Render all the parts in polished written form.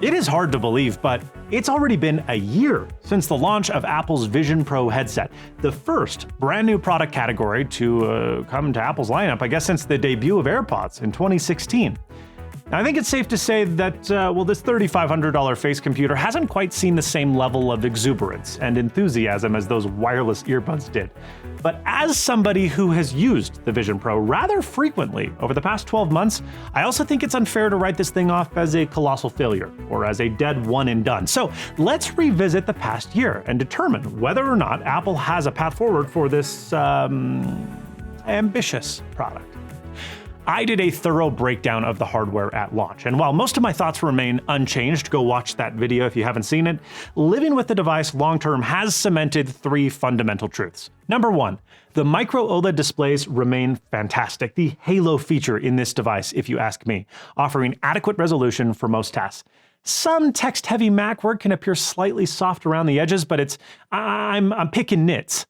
It is hard to believe, but it's already been a year since the launch of Apple's Vision Pro headset, the first brand new product category to come to Apple's lineup, I guess, since the debut of AirPods in 2016. Now, I think it's safe to say that, this $3,500 face computer hasn't quite seen the same level of exuberance and enthusiasm as those wireless earbuds did. But as somebody who has used the Vision Pro rather frequently over the past 12 months, I also think it's unfair to write this thing off as a colossal failure or as a dead one and done. So let's revisit the past year and determine whether or not Apple has a path forward for this ambitious product. I did a thorough breakdown of the hardware at launch, and while most of my thoughts remain unchanged, go watch that video if you haven't seen it, living with the device long-term has cemented three fundamental truths. Number one, the micro OLED displays remain fantastic, the halo feature in this device, if you ask me, offering adequate resolution for most tasks. Some text-heavy Mac work can appear slightly soft around the edges, but I'm picking nits,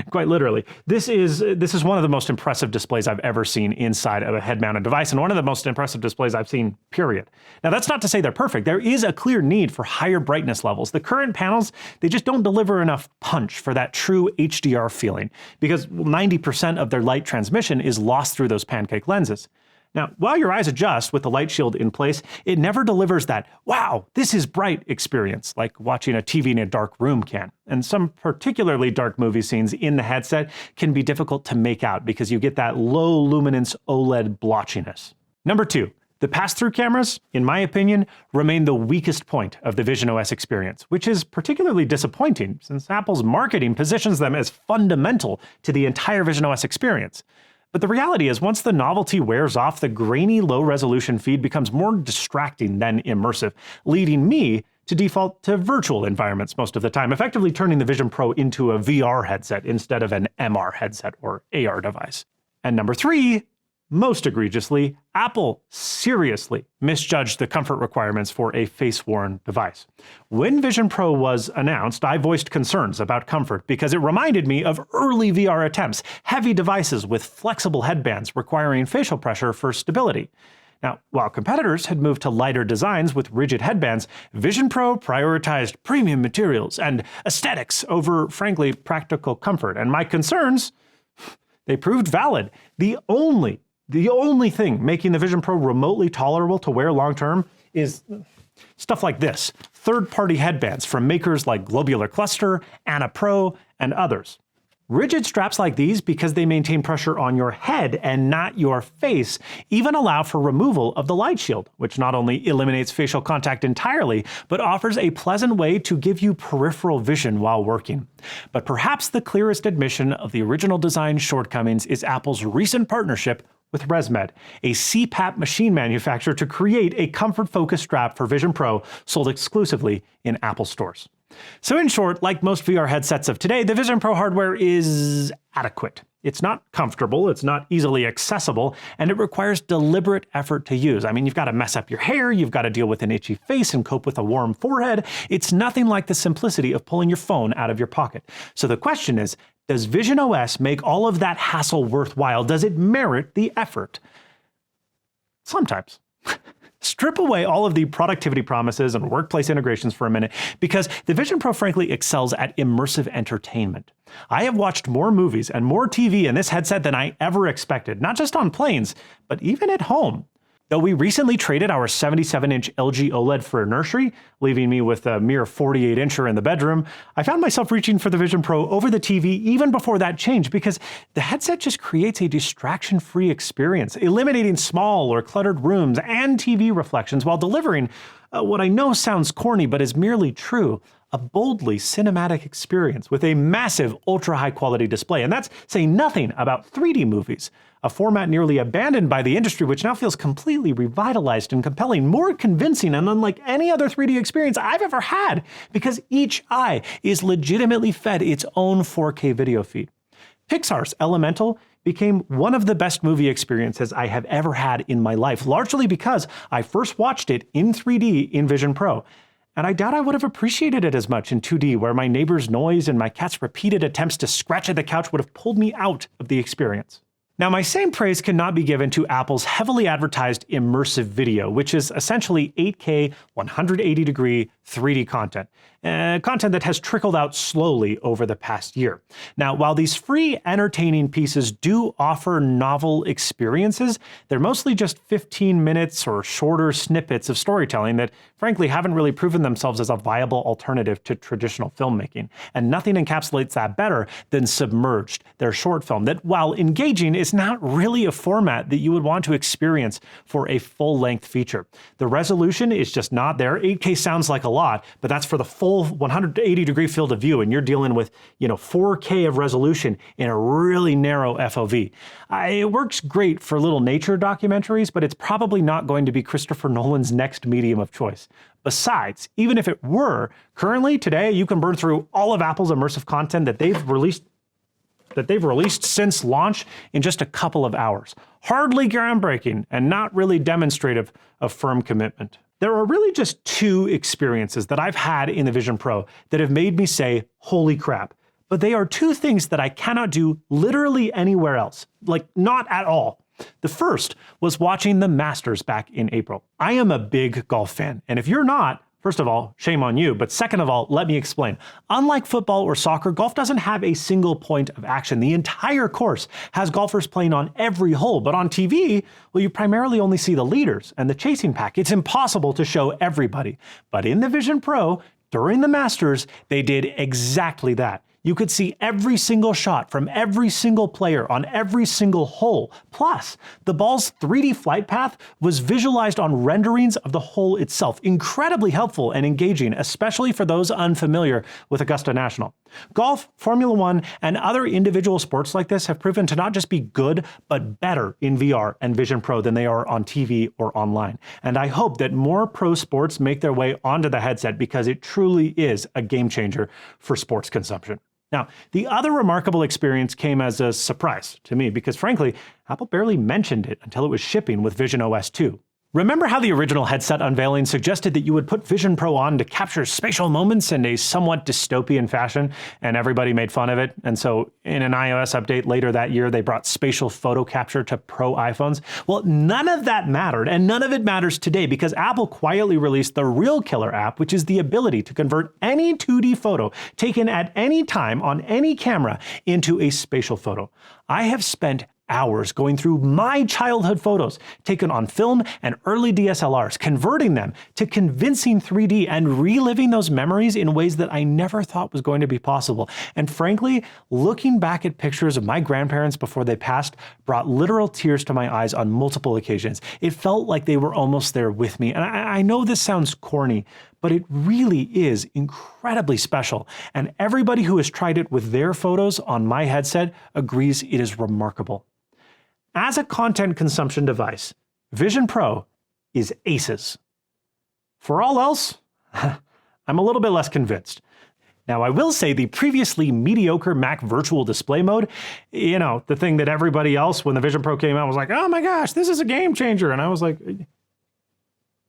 quite literally. This is one of the most impressive displays I've ever seen inside of a head-mounted device, and one of the most impressive displays I've seen, period. Now, that's not to say they're perfect. There is a clear need for higher brightness levels. The current panels, they just don't deliver enough punch for that true HDR feeling, because 90% of their light transmission is lost through those pancake lenses. Now, while your eyes adjust with the light shield in place, it never delivers that, wow, this is bright experience, like watching a TV in a dark room can. And some particularly dark movie scenes in the headset can be difficult to make out because you get that low luminance OLED blotchiness. Number two, the pass-through cameras, in my opinion, remain the weakest point of the Vision OS experience, which is particularly disappointing since Apple's marketing positions them as fundamental to the entire Vision OS experience. But the reality is, once the novelty wears off, the grainy, low-resolution feed becomes more distracting than immersive, leading me to default to virtual environments most of the time, effectively turning the Vision Pro into a VR headset instead of an MR headset or AR device. And number three, most egregiously, Apple seriously misjudged the comfort requirements for a face-worn device. When Vision Pro was announced, I voiced concerns about comfort because it reminded me of early VR attempts, heavy devices with flexible headbands requiring facial pressure for stability. Now, while competitors had moved to lighter designs with rigid headbands, Vision Pro prioritized premium materials and aesthetics over, frankly, practical comfort. And my concerns, they proved valid. The only thing making the Vision Pro remotely tolerable to wear long-term is stuff like this. Third-party headbands from makers like Globular Cluster, Anna Pro, and others. Rigid straps like these, because they maintain pressure on your head and not your face, even allow for removal of the light shield, which not only eliminates facial contact entirely, but offers a pleasant way to give you peripheral vision while working. But perhaps the clearest admission of the original design shortcomings is Apple's recent partnership with ResMed, a CPAP machine manufacturer, to create a comfort-focused strap for Vision Pro sold exclusively in Apple stores. So in short, like most VR headsets of today, the Vision Pro hardware is adequate. It's not comfortable, it's not easily accessible, and it requires deliberate effort to use. I mean, you've got to mess up your hair, you've got to deal with an itchy face and cope with a warm forehead. It's nothing like the simplicity of pulling your phone out of your pocket. So the question is, does Vision OS make all of that hassle worthwhile? Does it merit the effort? Sometimes. Strip away all of the productivity promises and workplace integrations for a minute, because the Vision Pro frankly excels at immersive entertainment. I have watched more movies and more TV in this headset than I ever expected, not just on planes, but even at home. Though we recently traded our 77-inch LG OLED for a nursery, leaving me with a mere 48-incher in the bedroom, I found myself reaching for the Vision Pro over the TV even before that change, because the headset just creates a distraction-free experience, eliminating small or cluttered rooms and TV reflections while delivering what I know sounds corny but is merely true, a boldly cinematic experience with a massive ultra-high quality display. And that's saying nothing about 3D movies, a format nearly abandoned by the industry, which now feels completely revitalized and compelling, more convincing and unlike any other 3D experience I've ever had, because each eye is legitimately fed its own 4K video feed. Pixar's Elemental became one of the best movie experiences I have ever had in my life, largely because I first watched it in 3D in Vision Pro. And I doubt I would have appreciated it as much in 2D, where my neighbor's noise and my cat's repeated attempts to scratch at the couch would have pulled me out of the experience. Now, my same praise cannot be given to Apple's heavily advertised immersive video, which is essentially 8K 180-degree 3D content. Content that has trickled out slowly over the past year. Now, while these free, entertaining pieces do offer novel experiences, they're mostly just 15 minutes or shorter snippets of storytelling that, frankly, haven't really proven themselves as a viable alternative to traditional filmmaking. And nothing encapsulates that better than Submerged, their short film that, while engaging, is not really a format that you would want to experience for a full-length feature. The resolution is just not there. 8K sounds like a lot, but that's for the full 180-degree field of view, and you're dealing with 4K of resolution in a really narrow FOV. It works great for little nature documentaries, but it's probably not going to be Christopher Nolan's next medium of choice. Besides, even if it were, currently today you can burn through all of Apple's immersive content that they've released since launch in just a couple of hours. Hardly groundbreaking and not really demonstrative of firm commitment. There are really just two experiences that I've had in the Vision Pro that have made me say, holy crap. But they are two things that I cannot do literally anywhere else. Like, not at all. The first was watching the Masters back in April. I am a big golf fan, and if you're not, first of all, shame on you, but second of all, let me explain. Unlike football or soccer, golf doesn't have a single point of action. The entire course has golfers playing on every hole, but on TV, well, you primarily only see the leaders and the chasing pack. It's impossible to show everybody. But in the Vision Pro, during the Masters, they did exactly that. You could see every single shot from every single player on every single hole. Plus, the ball's 3D flight path was visualized on renderings of the hole itself. Incredibly helpful and engaging, especially for those unfamiliar with Augusta National. Golf, Formula One, and other individual sports like this have proven to not just be good, but better in VR and Vision Pro than they are on TV or online. And I hope that more pro sports make their way onto the headset because it truly is a game changer for sports consumption. Now, the other remarkable experience came as a surprise to me because, frankly, Apple barely mentioned it until it was shipping with Vision OS 2. Remember how the original headset unveiling suggested that you would put Vision Pro on to capture spatial moments in a somewhat dystopian fashion, and everybody made fun of it? And so in an iOS update later that year, they brought spatial photo capture to Pro iPhones. Well, none of that mattered, and none of it matters today because Apple quietly released the real killer app, which is the ability to convert any 2D photo taken at any time on any camera into a spatial photo. I have spent hours going through my childhood photos taken on film and early DSLRs, converting them to convincing 3D and reliving those memories in ways that I never thought was going to be possible. And frankly, looking back at pictures of my grandparents before they passed brought literal tears to my eyes on multiple occasions. It felt like they were almost there with me. And I know this sounds corny, but it really is incredibly special. And everybody who has tried it with their photos on my headset agrees it is remarkable. As a content consumption device, Vision Pro is aces. For all else, I'm a little bit less convinced. Now, I will say the previously mediocre Mac Virtual Display mode, the thing that everybody else, when the Vision Pro came out, was like, oh my gosh, this is a game changer. And I was like,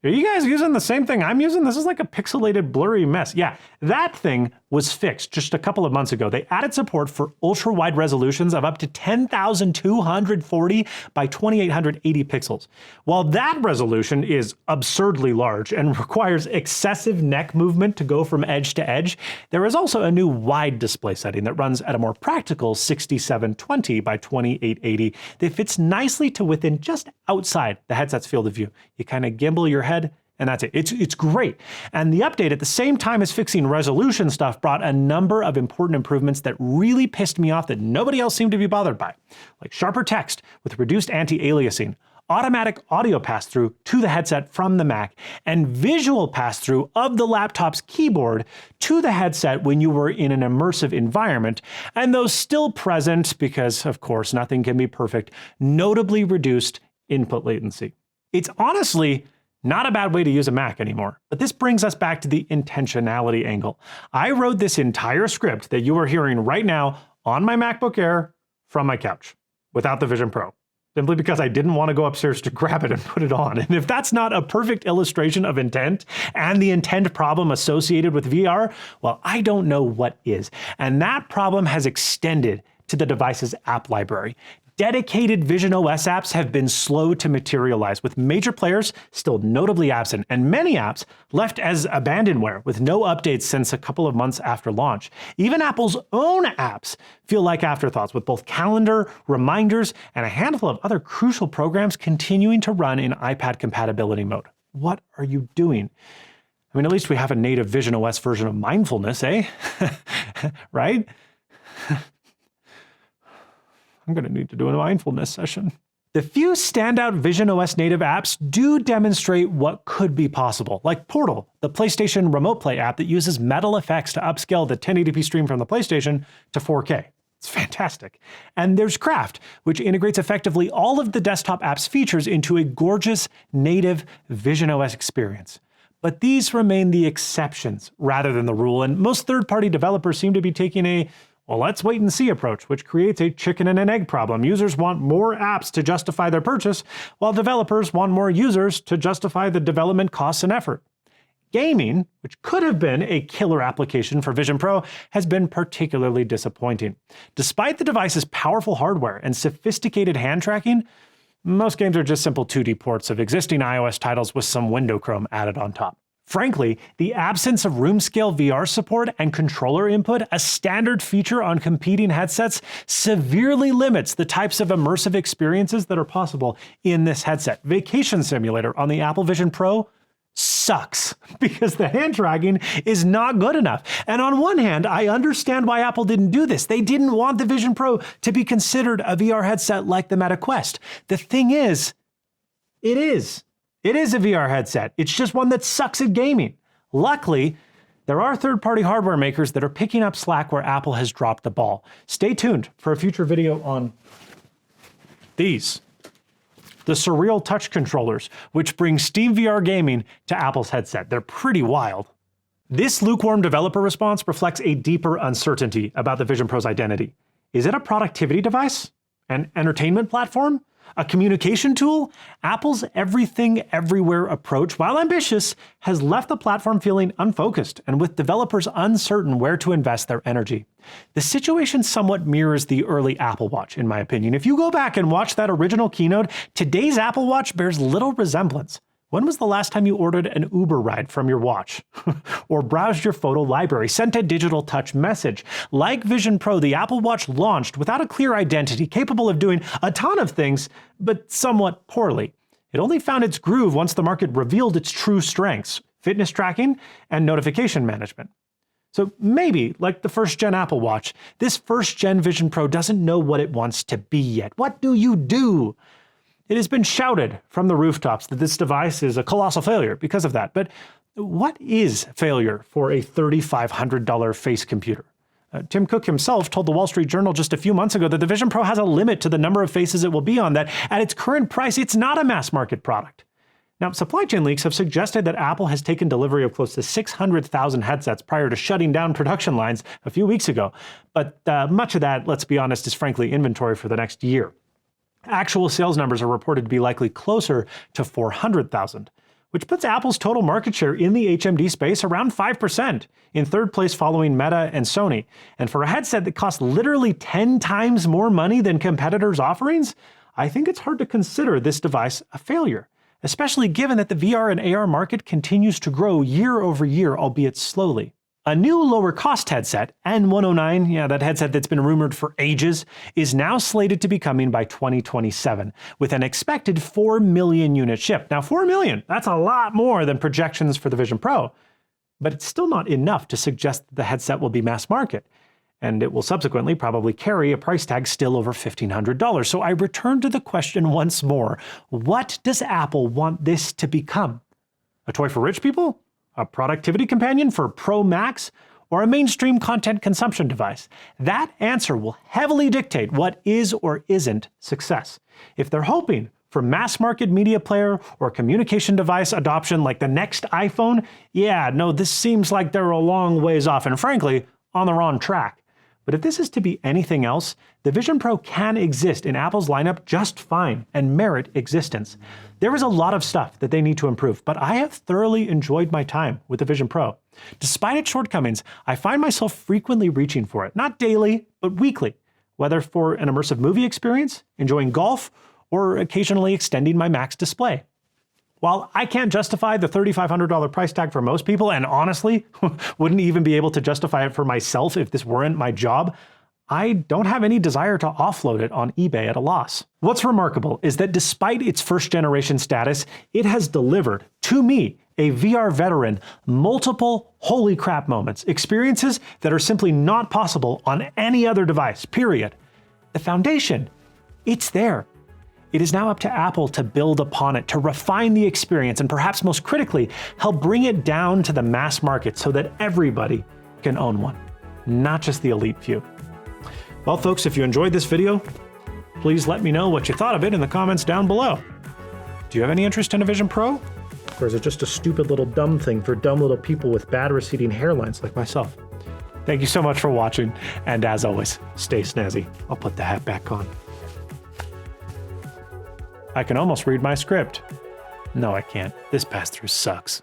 are you guys using the same thing I'm using? This is like a pixelated, blurry mess. Yeah, that thing was fixed just a couple of months ago. They added support for ultra-wide resolutions of up to 10,240 by 2,880 pixels. While that resolution is absurdly large and requires excessive neck movement to go from edge to edge, there is also a new wide display setting that runs at a more practical 6720 by 2880 that fits nicely to within just outside the headset's field of view. You kind of gimbal your head, and that's it. It's great. And the update, at the same time as fixing resolution stuff, brought a number of important improvements that really pissed me off that nobody else seemed to be bothered by, like sharper text with reduced anti-aliasing, automatic audio pass-through to the headset from the Mac, and visual pass-through of the laptop's keyboard to the headset when you were in an immersive environment, and those still present, because of course nothing can be perfect, notably reduced input latency. It's honestly not a bad way to use a Mac anymore. But this brings us back to the intentionality angle. I wrote this entire script that you are hearing right now on my MacBook Air from my couch without the Vision Pro, simply because I didn't want to go upstairs to grab it and put it on. And if that's not a perfect illustration of intent and the intent problem associated with VR, well, I don't know what is. And that problem has extended to the device's app library. dedicated Vision OS apps have been slow to materialize, with major players still notably absent and many apps left as abandonware with no updates since a couple of months after launch. Even Apple's own apps feel like afterthoughts, with both calendar, reminders, and a handful of other crucial programs continuing to run in iPad compatibility mode. What are you doing? I mean, at least we have a native Vision OS version of mindfulness, eh? Right? I'm going to need to do a mindfulness session. The few standout Vision OS native apps do demonstrate what could be possible, like Portal, the PlayStation Remote Play app that uses metal effects to upscale the 1080p stream from the PlayStation to 4K. It's fantastic. And there's Craft, which integrates effectively all of the desktop app's features into a gorgeous native Vision OS experience. But these remain the exceptions rather than the rule, and most third-party developers seem to be taking a well, let's wait and see approach, which creates a chicken and an egg problem. Users want more apps to justify their purchase, while developers want more users to justify the development costs and effort. Gaming, which could have been a killer application for Vision Pro, has been particularly disappointing. Despite the device's powerful hardware and sophisticated hand tracking, most games are just simple 2D ports of existing iOS titles with some window chrome added on top. Frankly, the absence of room-scale VR support and controller input, a standard feature on competing headsets, severely limits the types of immersive experiences that are possible in this headset. Vacation Simulator on the Apple Vision Pro sucks because the hand tracking is not good enough. And on one hand, I understand why Apple didn't do this. They didn't want the Vision Pro to be considered a VR headset like the Meta Quest. The thing is, it is a VR headset. It's just one that sucks at gaming. Luckily, there are third-party hardware makers that are picking up slack where Apple has dropped the ball. Stay tuned for a future video on these. The Surreal Touch controllers, which bring Steam VR gaming to Apple's headset. They're pretty wild. This lukewarm developer response reflects a deeper uncertainty about the Vision Pro's identity. Is it a productivity device? An entertainment platform? A communication tool? Apple's everything everywhere approach, while ambitious, has left the platform feeling unfocused and with developers uncertain where to invest their energy. The situation somewhat mirrors the early Apple Watch, in my opinion. If you go back and watch that original keynote, today's Apple Watch bears little resemblance. When was the last time you ordered an Uber ride from your watch? Or browsed your photo library, sent a digital touch message? Like Vision Pro, the Apple Watch launched without a clear identity, capable of doing a ton of things, but somewhat poorly. It only found its groove once the market revealed its true strengths: fitness tracking and notification management. So maybe, like the first-gen Apple Watch, this first-gen Vision Pro doesn't know what it wants to be yet. What do you do? It has been shouted from the rooftops that this device is a colossal failure because of that. But what is failure for a $3,500 face computer? Tim Cook himself told the Wall Street Journal just a few months ago that the Vision Pro has a limit to the number of faces it will be on, that at its current price, it's not a mass market product. Now, supply chain leaks have suggested that Apple has taken delivery of close to 600,000 headsets prior to shutting down production lines a few weeks ago. But much of that, let's be honest, is frankly inventory for the next year. Actual sales numbers are reported to be likely closer to 400,000, which puts Apple's total market share in the HMD space around 5%, in third place following Meta and Sony. And for a headset that costs literally 10 times more money than competitors' offerings, I think it's hard to consider this device a failure, especially given that the VR and AR market continues to grow year over year, albeit slowly. A new lower-cost headset, N109, that headset that's been rumored for ages, is now slated to be coming by 2027, with an expected 4 million unit ship. Now, 4 million, that's a lot more than projections for the Vision Pro, but it's still not enough to suggest that the headset will be mass market, and it will subsequently probably carry a price tag still over $1,500. So I return to the question once more: what does Apple want this to become? A toy for rich people? A productivity companion for Pro Max? Or a mainstream content consumption device? That answer will heavily dictate what is or isn't success. If they're hoping for mass market media player or communication device adoption like the next iPhone, this seems like they're a long ways off and frankly, on the wrong track. But if this is to be anything else, the Vision Pro can exist in Apple's lineup just fine and merit existence. There is a lot of stuff that they need to improve, but I have thoroughly enjoyed my time with the Vision Pro. Despite its shortcomings, I find myself frequently reaching for it, not daily, but weekly, whether for an immersive movie experience, enjoying golf, or occasionally extending my Mac's display. While I can't justify the $3,500 price tag for most people, and honestly, wouldn't even be able to justify it for myself if this weren't my job, I don't have any desire to offload it on eBay at a loss. What's remarkable is that despite its first generation status, it has delivered, to me, a VR veteran, multiple holy crap moments, experiences that are simply not possible on any other device, period. The foundation, it's there. It is now up to Apple to build upon it, to refine the experience, and perhaps most critically, help bring it down to the mass market so that everybody can own one, not just the elite few. Well, folks, if you enjoyed this video, please let me know what you thought of it in the comments down below. Do you have any interest in a Vision Pro? Or is it just a stupid little dumb thing for dumb little people with bad receding hairlines like myself? Thank you so much for watching, and as always, stay snazzy. I'll put the hat back on. I can almost read my script. No, I can't. This pass-through sucks.